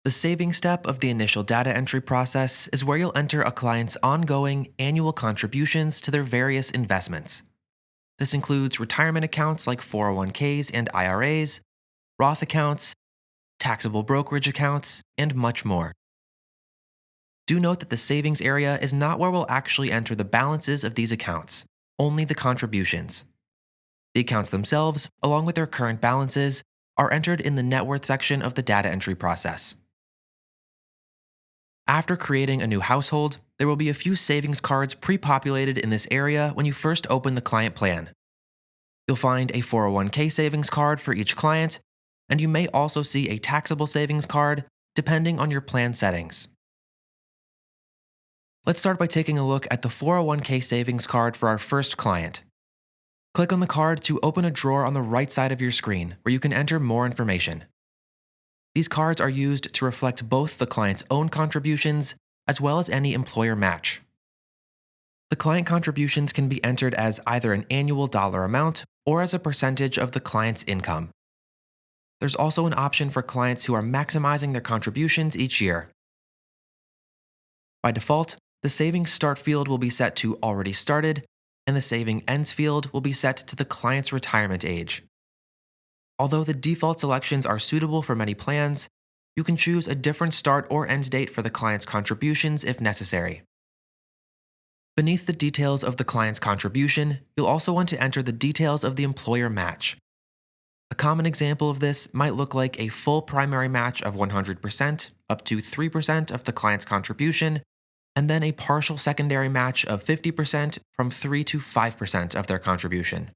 The saving step of the initial data entry process is where you'll enter a client's ongoing annual contributions to their various investments. This includes retirement accounts like 401ks and IRAs, Roth accounts, taxable brokerage accounts, and much more. Do note that the savings area is not where we'll actually enter the balances of these accounts, only the contributions. The accounts themselves, along with their current balances, are entered in the net worth section of the data entry process. After creating a new household, there will be a few savings cards pre-populated in this area when you first open the client plan. You'll find a 401k savings card for each client, and you may also see a taxable savings card depending on your plan settings. Let's start by taking a look at the 401k savings card for our first client. Click on the card to open a drawer on the right side of your screen where you can enter more information. These cards are used to reflect both the client's own contributions as well as any employer match. The client contributions can be entered as either an annual dollar amount or as a percentage of the client's income. There's also an option for clients who are maximizing their contributions each year. By default, the savings start field will be set to already started, and the saving ends field will be set to the client's retirement age. Although the default selections are suitable for many plans, you can choose a different start or end date for the client's contributions if necessary. Beneath the details of the client's contribution, you'll also want to enter the details of the employer match. A common example of this might look like a full primary match of 100%, up to 3% of the client's contribution, and then a partial secondary match of 50% from 3 to 5% of their contribution.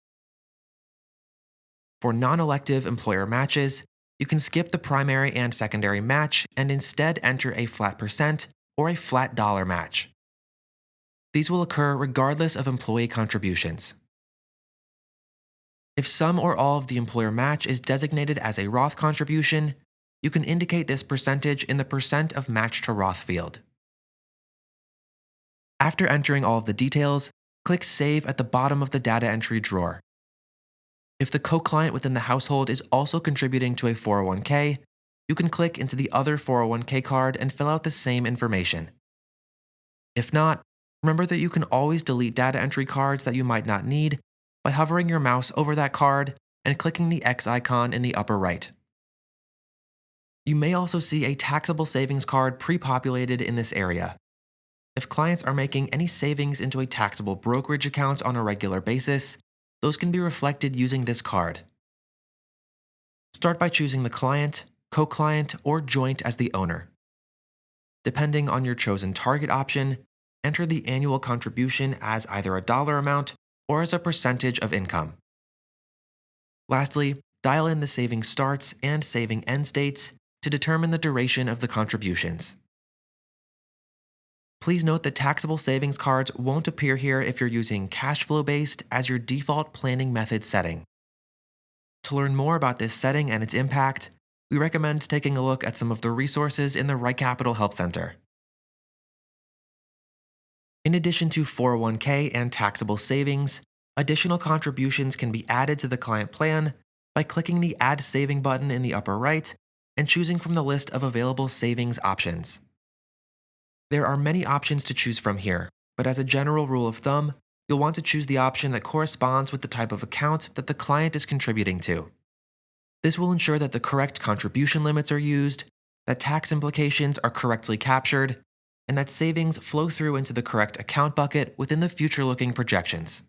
For non-elective employer matches, you can skip the primary and secondary match and instead enter a flat percent or a flat dollar match. These will occur regardless of employee contributions. If some or all of the employer match is designated as a Roth contribution, you can indicate this percentage in the percent of match to Roth field. After entering all of the details, click Save at the bottom of the data entry drawer. If the co-client within the household is also contributing to a 401k, you can click into the other 401k card and fill out the same information. If not, remember that you can always delete data entry cards that you might not need by hovering your mouse over that card and clicking the X icon in the upper right. You may also see a taxable savings card pre-populated in this area. If clients are making any savings into a taxable brokerage account on a regular basis, those can be reflected using this card. Start by choosing the client, co-client, or joint as the owner. Depending on your chosen target option, enter the annual contribution as either a dollar amount or as a percentage of income. Lastly, dial in the saving starts and saving ends dates to determine the duration of the contributions. Please note that taxable savings cards won't appear here if you're using cash flow based as your default planning method setting. To learn more about this setting and its impact, we recommend taking a look at some of the resources in the RightCapital Help Center. In addition to 401k and taxable savings, additional contributions can be added to the client plan by clicking the Add Saving button in the upper right and choosing from the list of available savings options. There are many options to choose from here, but as a general rule of thumb, you'll want to choose the option that corresponds with the type of account that the client is contributing to. This will ensure that the correct contribution limits are used, that tax implications are correctly captured, and that savings flow through into the correct account bucket within the future-looking projections.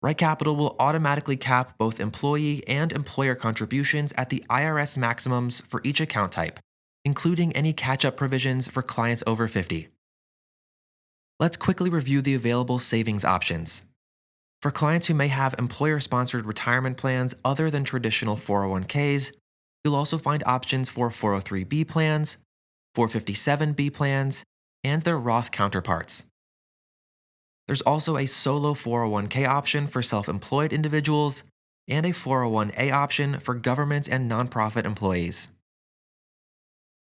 RightCapital will automatically cap both employee and employer contributions at the IRS maximums for each account type, including any catch-up provisions for clients over 50. Let's quickly review the available savings options. For clients who may have employer-sponsored retirement plans other than traditional 401ks, you'll also find options for 403b plans, 457b plans, and their Roth counterparts. There's also a solo 401k option for self-employed individuals and a 401a option for government and nonprofit employees.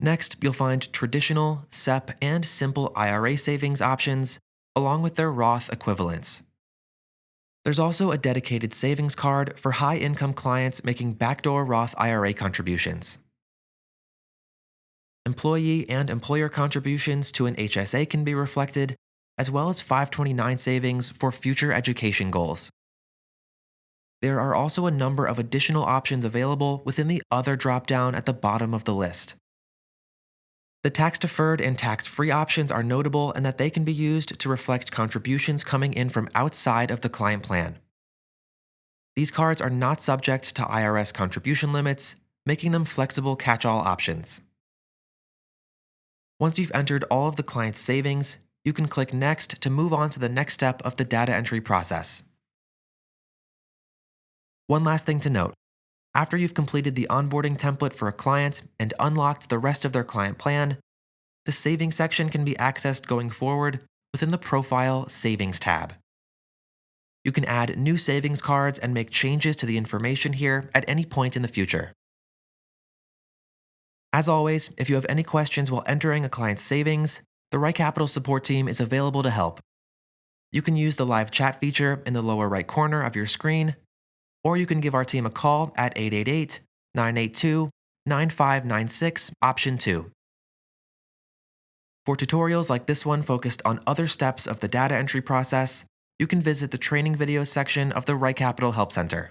Next, you'll find traditional, SEP, and simple IRA savings options, along with their Roth equivalents. There's also a dedicated savings card for high-income clients making backdoor Roth IRA contributions. Employee and employer contributions to an HSA can be reflected, as well as 529 savings for future education goals. There are also a number of additional options available within the Other dropdown at the bottom of the list. The tax-deferred and tax-free options are notable in that they can be used to reflect contributions coming in from outside of the client plan. These cards are not subject to IRS contribution limits, making them flexible catch-all options. Once you've entered all of the client's savings, you can click Next to move on to the next step of the data entry process. One last thing to note. After you've completed the onboarding template for a client and unlocked the rest of their client plan, the Savings section can be accessed going forward within the Profile Savings tab. You can add new savings cards and make changes to the information here at any point in the future. As always, if you have any questions while entering a client's savings, the RightCapital support team is available to help. You can use the live chat feature in the lower right corner of your screen, or you can give our team a call at 888-982-9596, option 2. For tutorials like this one focused on other steps of the data entry process, you can visit the training videos section of the RightCapital Help Center.